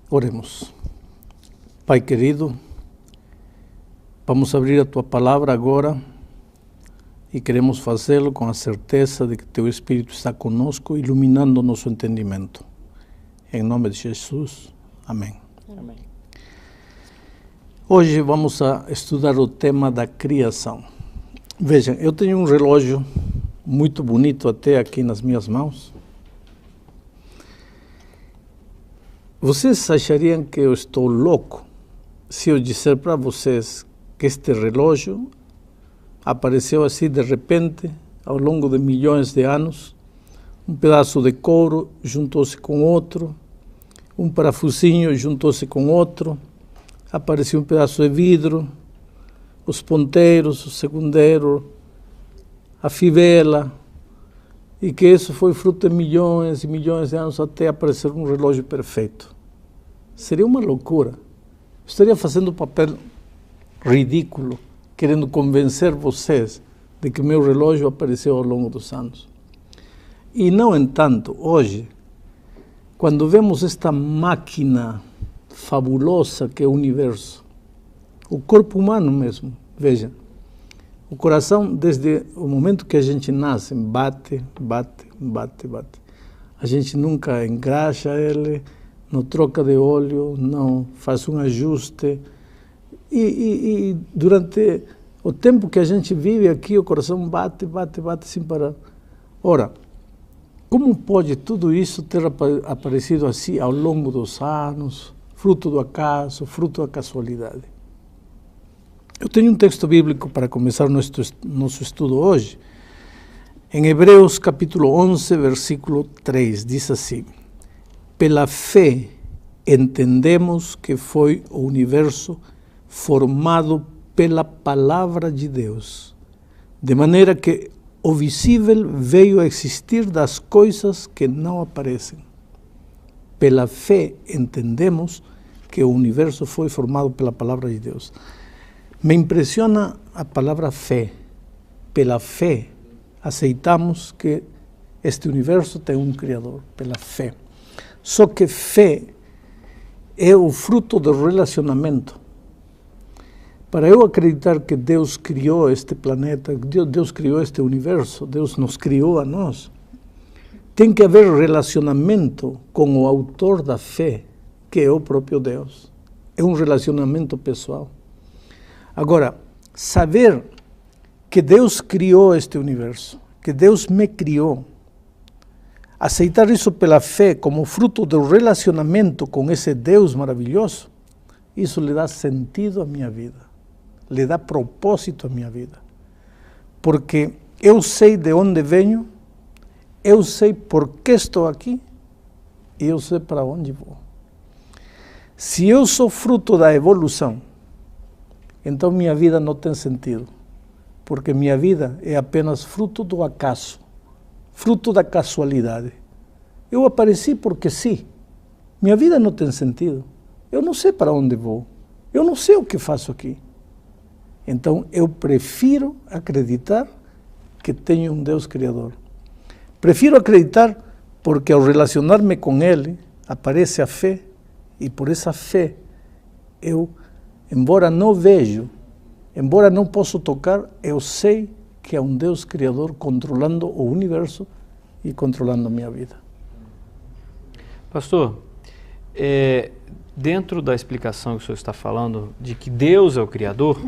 Oremos. Pai querido, vamos abrir a Tua Palavra agora e queremos fazê-lo com a certeza de que Teu Espírito está conosco, iluminando nosso entendimento. Em nome de Jesus, amém. Amém. Hoje vamos a estudar o tema da criação. Vejam, eu tenho um relógio muito bonito até aqui nas minhas mãos. Vocês achariam que eu estou louco se eu disser para vocês que este relógio apareceu assim de repente, ao longo de milhões de anos, um pedaço de couro juntou-se com outro, um parafusinho juntou-se com outro, apareceu um pedaço de vidro, os ponteiros, o segundero, a fivela, e que isso foi fruto de milhões e milhões de anos até aparecer um relógio perfeito. Seria uma loucura. Estaria fazendo um papel ridículo, querendo convencer vocês de que meu relógio apareceu ao longo dos anos. E, no entanto, hoje, quando vemos esta máquina fabulosa que é o universo, o corpo humano mesmo, vejam, o coração, desde o momento que a gente nasce, bate, bate, bate, bate. A gente nunca engraxa ele, não troca de óleo, não faz um ajuste. E durante o tempo que a gente vive aqui, o coração bate, bate, bate sem parar. Ora, como pode tudo isso ter aparecido assim ao longo dos anos, fruto do acaso, fruto da casualidade? Eu tenho um texto bíblico para começar nosso estudo hoje. Em Hebreus capítulo 11, versículo 3, diz assim: pela fé entendemos que foi o universo formado pela palavra de Deus, de maneira que o visível veio a existir das coisas que não aparecem. Pela fé entendemos que o universo foi formado pela palavra de Deus. Me impressiona a palavra fé. Pela fé aceitamos que este universo tem um Criador, pela fé. Só que fé é o fruto do relacionamento. Para eu acreditar que Deus criou este planeta, Deus criou este universo, Deus nos criou a nós, tem que haver relacionamento com o autor da fé, que é o próprio Deus. É um relacionamento pessoal. Agora, saber que Deus criou este universo, que Deus me criou, aceitar isso pela fé como fruto do relacionamento com esse Deus maravilhoso, isso lhe dá sentido à minha vida, lhe dá propósito à minha vida. Porque eu sei de onde venho, eu sei por que estou aqui e eu sei para onde vou. Se eu sou fruto da evolução, então minha vida não tem sentido, porque minha vida é apenas fruto do acaso, fruto da casualidade. Eu apareci porque sim, minha vida não tem sentido, eu não sei para onde vou, eu não sei o que faço aqui. Então eu prefiro acreditar que tenho um Deus Criador. Prefiro acreditar porque ao relacionar-me com Ele, aparece a fé, e por essa fé eu, embora não vejo, embora não possa tocar, eu sei que há um Deus Criador controlando o universo e controlando a minha vida. Pastor, dentro da explicação que o senhor está falando de que Deus é o Criador,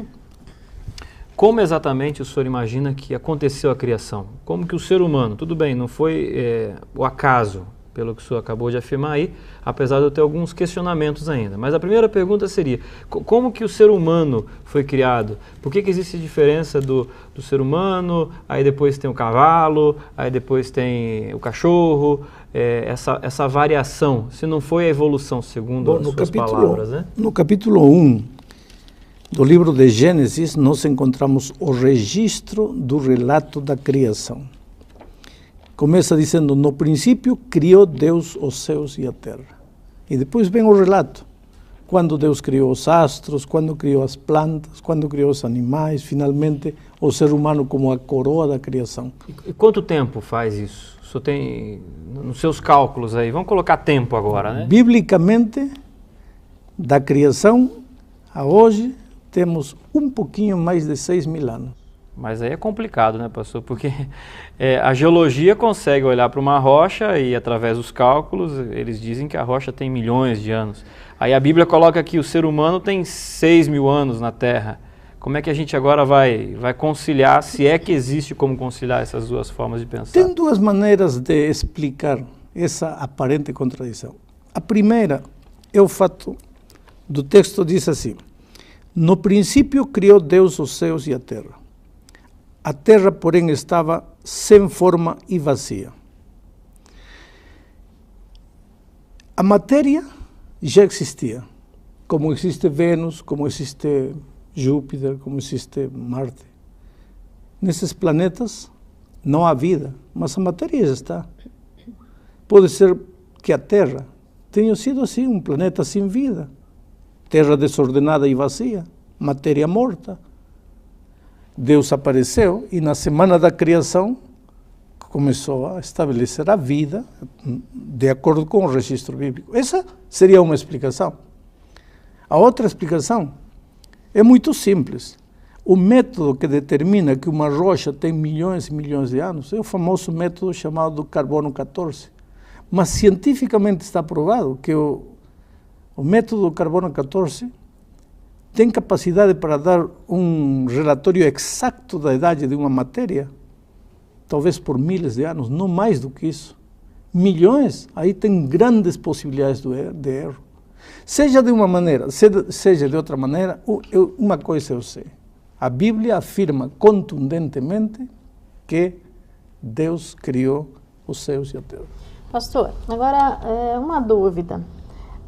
como exatamente o senhor imagina que aconteceu a criação? Como que o ser humano, tudo bem, não foi o acaso, pelo que o senhor acabou de afirmar aí, apesar de eu ter alguns questionamentos ainda. Mas a primeira pergunta seria, como que o ser humano foi criado? Por que existe diferença do ser humano, aí depois tem o cavalo, aí depois tem o cachorro, essa variação, se não foi a evolução, segundo as suas palavras, né? No capítulo 1 do livro de Gênesis, nós encontramos o registro do relato da criação. Começa dizendo, no princípio criou Deus os céus e a terra. E depois vem o relato. Quando Deus criou os astros, quando criou as plantas, quando criou os animais, finalmente o ser humano como a coroa da criação. E quanto tempo faz isso? O senhor tem nos seus cálculos aí, vamos colocar tempo agora, né? Biblicamente, Da criação a hoje, temos um pouquinho mais de 6.000 anos. Mas aí é complicado, né, pastor? Porque a geologia consegue olhar para uma rocha e, através dos cálculos, eles dizem que a rocha tem milhões de anos. Aí a Bíblia coloca que o ser humano tem 6.000 anos na Terra. Como é que a gente agora vai conciliar, se é que existe como conciliar essas duas formas de pensar? Tem duas maneiras de explicar essa aparente contradição. A primeira é o fato do texto, diz assim: no princípio criou Deus os céus e a terra. A terra, porém, estava sem forma e vazia. A matéria já existia, como existe Vênus, como existe Júpiter, como existe Marte. Nesses planetas não há vida, mas a matéria já está. Pode ser que a Terra tenha sido assim, um planeta sem vida. Terra desordenada e vazia, matéria morta. Deus apareceu e na semana da criação começou a estabelecer a vida de acordo com o registro bíblico. Essa seria uma explicação. A outra explicação é muito simples. O método que determina que uma rocha tem milhões e milhões de anos é o famoso método chamado carbono 14. Mas cientificamente está provado que o método carbono 14 tem capacidade para dar um relatório exato da idade de uma matéria, talvez por milhares de anos, não mais do que isso. Milhões, aí tem grandes possibilidades de erro. Seja de uma maneira, seja de outra maneira, uma coisa eu sei. A Bíblia afirma contundentemente que Deus criou os céus e a terra. Pastor, agora uma dúvida.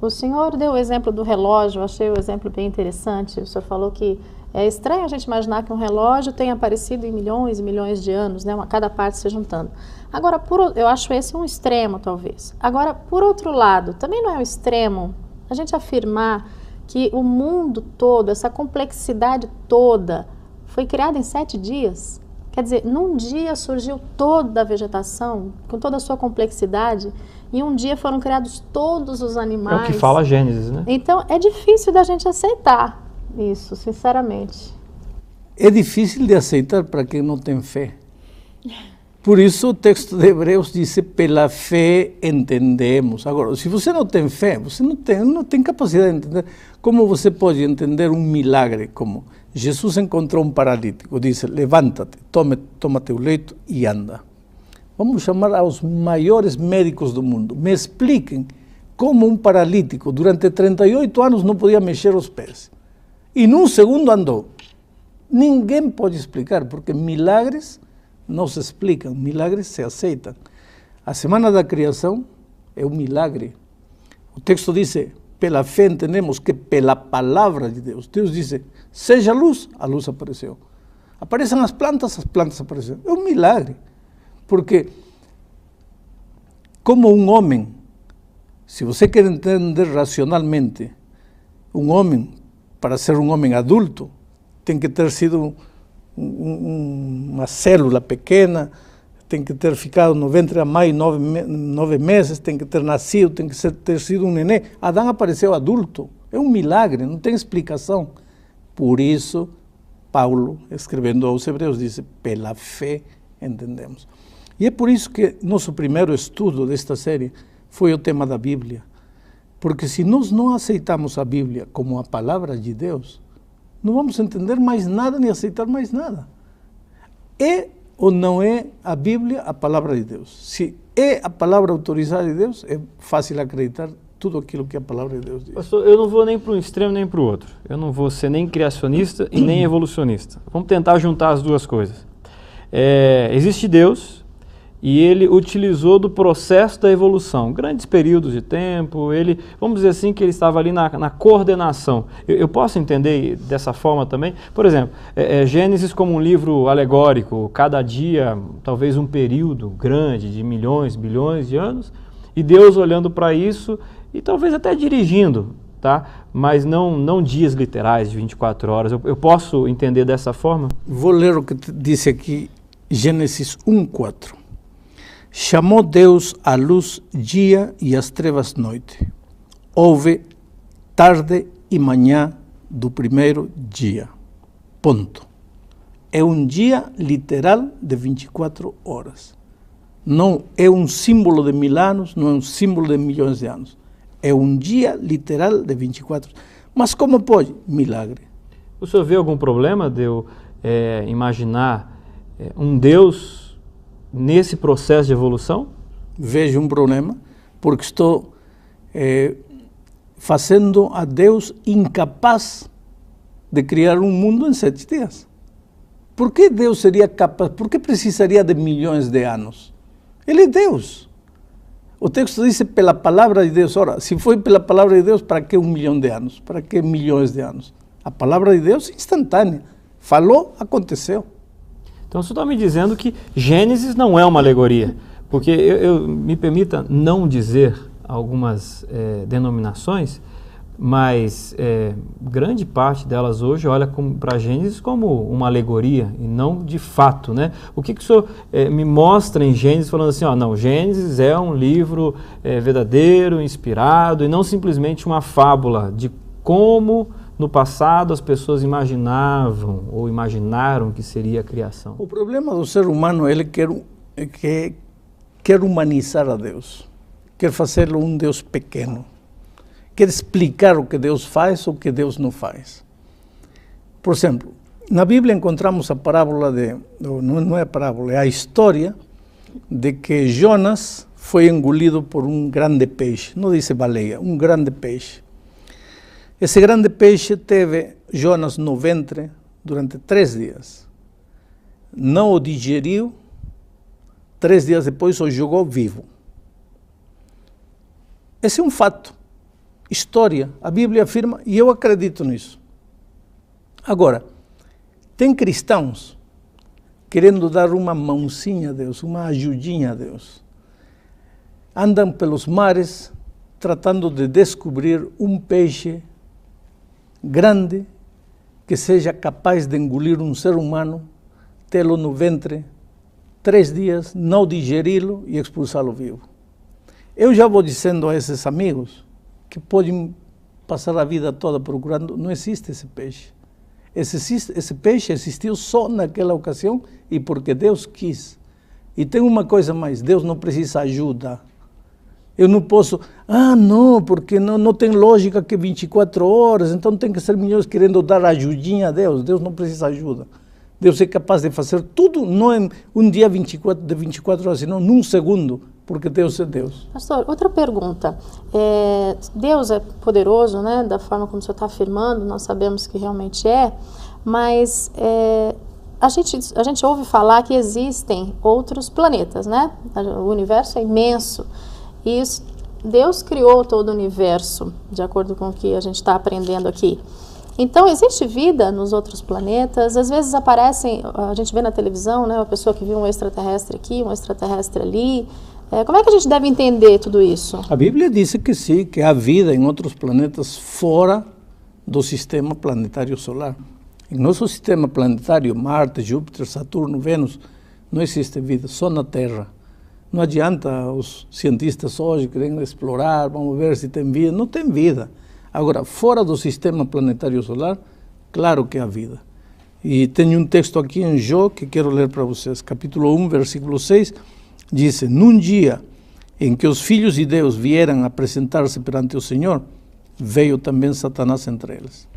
O senhor deu o exemplo do relógio, eu achei o exemplo bem interessante. O senhor falou que é estranho a gente imaginar que um relógio tenha aparecido em milhões e milhões de anos, né? Cada parte se juntando. Agora, eu acho esse um extremo, talvez. Agora, por outro lado, também não é um extremo a gente afirmar que o mundo todo, essa complexidade toda, foi criada em 7 dias? Quer dizer, num dia surgiu toda a vegetação, com toda a sua complexidade, e um dia foram criados todos os animais. É o que fala Gênesis, né? Então, é difícil da gente aceitar isso, sinceramente. É difícil de aceitar para quem não tem fé. Por isso o texto de Hebreus diz, pela fé entendemos. Agora, se você não tem fé, você não tem capacidade de entender. Como você pode entender um milagre como Jesus encontrou um paralítico, disse, levanta-te, toma teu leito e anda. Vamos chamar aos maiores médicos do mundo. Me expliquem como um paralítico, durante 38 anos, não podia mexer os pés. E num segundo andou. Ninguém pode explicar, porque milagres não se explicam, milagres se aceitam. A semana da criação é um milagre. O texto diz, pela fé entendemos que pela palavra de Deus. Deus disse, seja luz, a luz apareceu. Aparecem as plantas apareceram. É um milagre. Porque, como um homem, se você quer entender racionalmente, um homem, para ser um homem adulto, tem que ter sido uma célula pequena, tem que ter ficado no ventre da mãe 9 meses, tem que ter nascido, tem que ter sido um neném. Adão apareceu adulto. É um milagre, não tem explicação. Por isso, Paulo, escrevendo aos Hebreus, disse, pela fé entendemos. E é por isso que nosso primeiro estudo desta série foi o tema da Bíblia. Porque se nós não aceitamos a Bíblia como a palavra de Deus, não vamos entender mais nada nem aceitar mais nada. É ou não é a Bíblia a palavra de Deus? Se é a palavra autorizada de Deus, é fácil acreditar tudo aquilo que a palavra de Deus diz. Pastor, eu não vou nem para um extremo nem para o outro. Eu não vou ser nem criacionista e nem evolucionista. Vamos tentar juntar as duas coisas. Existe Deus e ele utilizou do processo da evolução, grandes períodos de tempo, vamos dizer assim, que ele estava ali na coordenação. Eu posso entender dessa forma também? Por exemplo, Gênesis como um livro alegórico, cada dia talvez um período grande de milhões, bilhões de anos, e Deus olhando para isso e talvez até dirigindo, tá? Mas não dias literais de 24 horas. Eu posso entender dessa forma? Vou ler o que disse aqui, Gênesis 1:4. Chamou Deus a luz dia e as trevas noite. Houve tarde e manhã do primeiro dia. Ponto. É um dia literal de 24 horas. Não é um símbolo de 1000 anos, não é um símbolo de milhões de anos. É um dia literal de 24 horas. Mas como pode? Milagre. O senhor vê algum problema de eu imaginar um Deus nesse processo de evolução? Vejo um problema, porque estou fazendo a Deus incapaz de criar um mundo em 7 dias. Por que Deus seria capaz? Por que precisaria de milhões de anos? Ele é Deus. O texto diz pela palavra de Deus. Ora, se foi pela palavra de Deus, para que 1 milhão de anos? Para que milhões de anos? A palavra de Deus é instantânea. Falou, aconteceu. Então, o senhor está me dizendo que Gênesis não é uma alegoria. Porque me permita não dizer algumas denominações, mas grande parte delas hoje olha para Gênesis como uma alegoria e não de fato, né? O que o senhor me mostra em Gênesis falando assim, não, Gênesis é um livro verdadeiro, inspirado e não simplesmente uma fábula de como no passado as pessoas imaginavam ou imaginaram que seria a criação. O problema do ser humano é que quer humanizar a Deus, quer fazê-lo um Deus pequeno. Quer explicar o que Deus faz ou o que Deus não faz. Por exemplo, na Bíblia encontramos a parábola não é a parábola, é a história de que Jonas foi engolido por um grande peixe, não diz baleia, um grande peixe. Esse grande peixe teve Jonas no ventre durante 3 dias. Não o digeriu, 3 dias depois o jogou vivo. Esse é um fato. História, a Bíblia afirma, e eu acredito nisso. Agora, tem cristãos querendo dar uma mãozinha a Deus, uma ajudinha a Deus. Andam pelos mares tratando de descobrir um peixe grande que seja capaz de engolir um ser humano, tê-lo no ventre 3 dias, não digeri-lo e expulsá-lo vivo. Eu já vou dizendo a esses amigos que podem passar a vida toda procurando, não existe esse peixe. Esse peixe existiu só naquela ocasião e porque Deus quis. E tem uma coisa mais, Deus não precisa ajuda. Eu não posso, não, porque não tem lógica que 24 horas, então tem que ser milhões querendo dar ajudinha a Deus. Deus não precisa ajuda. Deus é capaz de fazer tudo, não em um dia de 24 horas, senão num segundo, porque Deus é Deus. Pastor, outra pergunta. Deus é poderoso, né? Da forma como o senhor está afirmando, nós sabemos que realmente é, mas a gente ouve falar que existem outros planetas, né? O universo é imenso. E Deus criou todo o universo, de acordo com o que a gente está aprendendo aqui. Então, existe vida nos outros planetas? Às vezes aparecem, a gente vê na televisão, né, uma pessoa que viu um extraterrestre aqui, um extraterrestre ali. Como é que a gente deve entender tudo isso? A Bíblia diz que sim, que há vida em outros planetas fora do sistema planetário solar. Em nosso sistema planetário, Marte, Júpiter, Saturno, Vênus, não existe vida, só na Terra. Não adianta os cientistas hoje querendo explorar, vamos ver se tem vida. Não tem vida. Agora, fora do sistema planetário solar, claro que há vida. E tenho um texto aqui em Jó que quero ler para vocês. Capítulo 1, versículo 6, diz: num dia em que os filhos de Deus vieram apresentar-se perante o Senhor, veio também Satanás entre eles.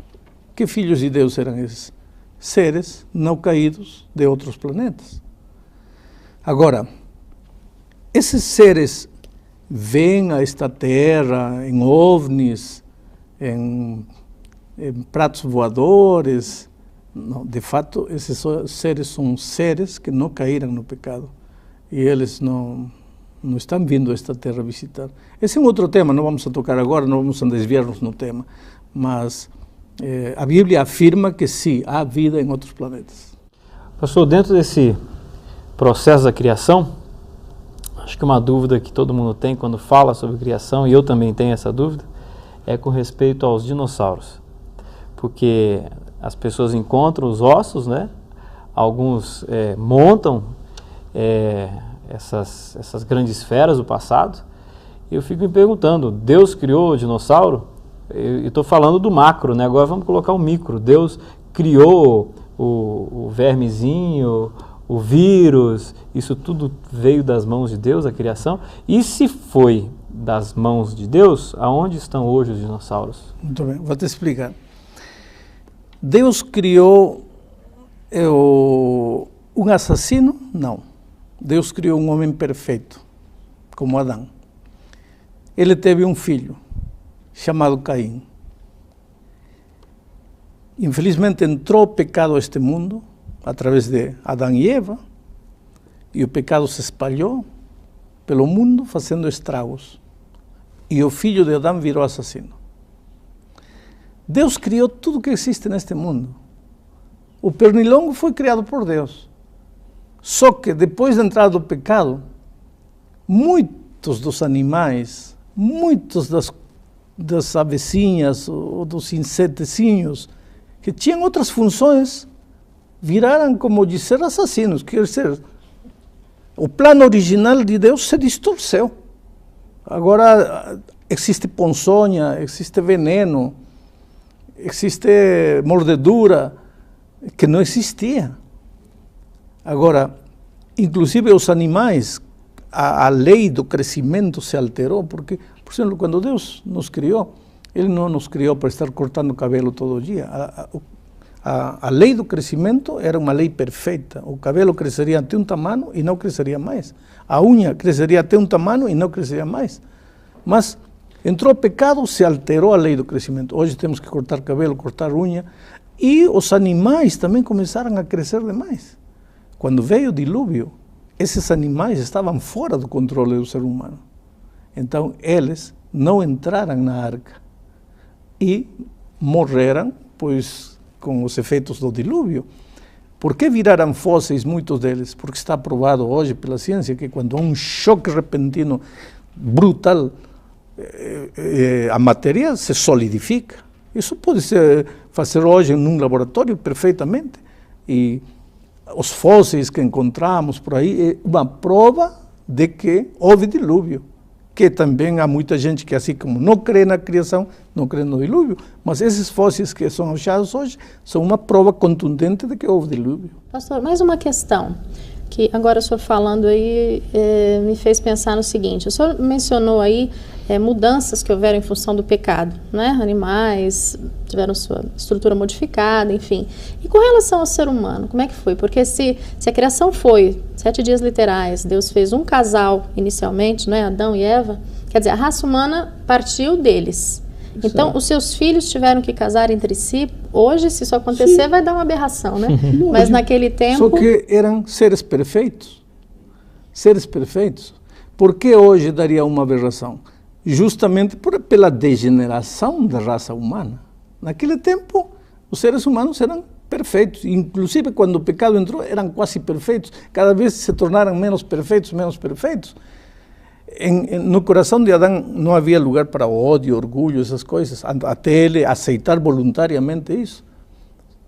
Que filhos de Deus eram esses? Seres não caídos de outros planetas. Agora, esses seres vêm a esta terra em ovnis, em pratos voadores. Não, de fato, esses seres são seres que não caíram no pecado. E eles não estão vindo a esta terra visitar. Esse é um outro tema, não vamos a tocar agora, não vamos a desviar-nos no tema. Mas a Bíblia afirma que sim, há vida em outros planetas. Pastor, dentro desse processo da criação, acho que uma dúvida que todo mundo tem quando fala sobre criação, e eu também tenho essa dúvida, é com respeito aos dinossauros. Porque as pessoas encontram os ossos, né? Alguns montam essas grandes feras do passado, e eu fico me perguntando, Deus criou o dinossauro? Eu estou falando do macro, né? Agora vamos colocar o micro. Deus criou o vermezinho, o vírus, isso tudo veio das mãos de Deus, a criação. E se foi das mãos de Deus, aonde estão hoje os dinossauros? Muito bem, vou te explicar. Deus criou um assassino? Não. Deus criou um homem perfeito, como Adão. Ele teve um filho, chamado Caim. Infelizmente entrou o pecado a este mundo, através de Adão e Eva, e o pecado se espalhou pelo mundo, fazendo estragos. E o filho de Adão virou assassino. Deus criou tudo que existe neste mundo. O pernilongo foi criado por Deus. Só que depois da entrada do pecado, muitos dos animais, muitos das avecinhas ou dos insetezinhos que tinham outras funções, viraram, como dizer, assassinos. Quer dizer, o plano original de Deus se distorceu. Agora existe ponçonha, existe veneno, existe mordedura, que não existia. Agora, inclusive os animais, a lei do crescimento se alterou, porque, por exemplo, quando Deus nos criou, Ele não nos criou para estar cortando o cabelo todo dia. A lei do crescimento era uma lei perfeita. O cabelo cresceria até um tamanho e não cresceria mais. A unha cresceria até um tamanho e não cresceria mais. Mas entrou o pecado, se alterou a lei do crescimento. Hoje temos que cortar cabelo, cortar unha. E os animais também começaram a crescer demais. Quando veio o dilúvio, esses animais estavam fora do controle do ser humano. Então, eles não entraram na arca e morreram, pois, com os efeitos do dilúvio. Por que viraram fósseis muitos deles? Porque está provado hoje pela ciência que quando há um choque repentino brutal, a matéria se solidifica. Isso pode ser fazer hoje em um laboratório perfeitamente. E os fósseis que encontramos por aí é uma prova de que houve dilúvio. Que também há muita gente que, assim como não crê na criação, não crê no dilúvio, mas esses fósseis que são achados hoje são uma prova contundente de que houve dilúvio. Pastor, mais uma questão, que agora o senhor falando aí me fez pensar no seguinte: o senhor mencionou aí mudanças que houveram em função do pecado, né? Animais tiveram sua estrutura modificada, enfim. E com relação ao ser humano, como é que foi? Porque se a criação foi 7 dias literais, Deus fez um casal inicialmente, né? Adão e Eva, quer dizer, a raça humana partiu deles. Então, os seus filhos tiveram que casar entre si. Hoje, se isso acontecer, vai dar uma aberração, né? Mas naquele tempo... Só que eram seres perfeitos. Seres perfeitos. Por que hoje daria uma aberração? Justamente pela degeneração da raça humana. Naquele tempo, os seres humanos eram perfeitos. Inclusive, quando o pecado entrou, eram quase perfeitos. Cada vez se tornaram menos perfeitos, menos perfeitos. No coração de Adão não havia lugar para ódio, orgulho, essas coisas, até ele aceitar voluntariamente isso.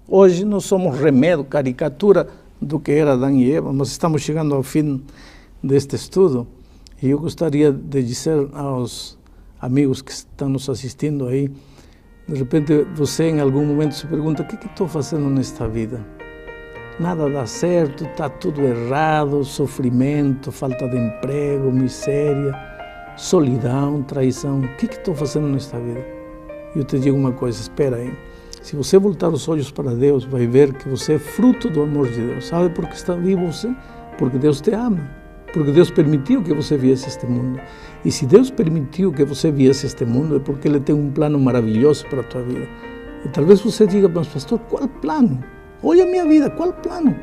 Hoje nós somos remédio, caricatura do que era Adão e Eva, mas estamos chegando ao fim deste estudo e eu gostaria de dizer aos amigos que estão nos assistindo aí, de repente você em algum momento se pergunta: o que estou fazendo nesta vida? Nada dá certo, está tudo errado, sofrimento, falta de emprego, miséria, solidão, traição. O que estou fazendo nesta vida? Eu te digo uma coisa, espera aí. Se você voltar os olhos para Deus, vai ver que você é fruto do amor de Deus. Sabe por que está vivo você? Porque Deus te ama. Porque Deus permitiu que você viesse este mundo. E se Deus permitiu que você viesse este mundo, é porque Ele tem um plano maravilhoso para a tua vida. E talvez você diga: mas pastor, qual plano? Olha a minha vida, qual plano?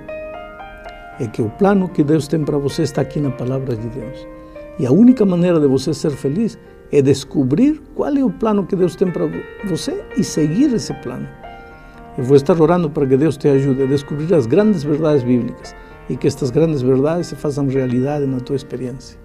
É que o plano que Deus tem para você está aqui na palavra de Deus. E a única maneira de você ser feliz é descobrir qual é o plano que Deus tem para você e seguir esse plano. Eu vou estar orando para que Deus te ajude a descobrir as grandes verdades bíblicas e que estas grandes verdades se façam realidade na tua experiência.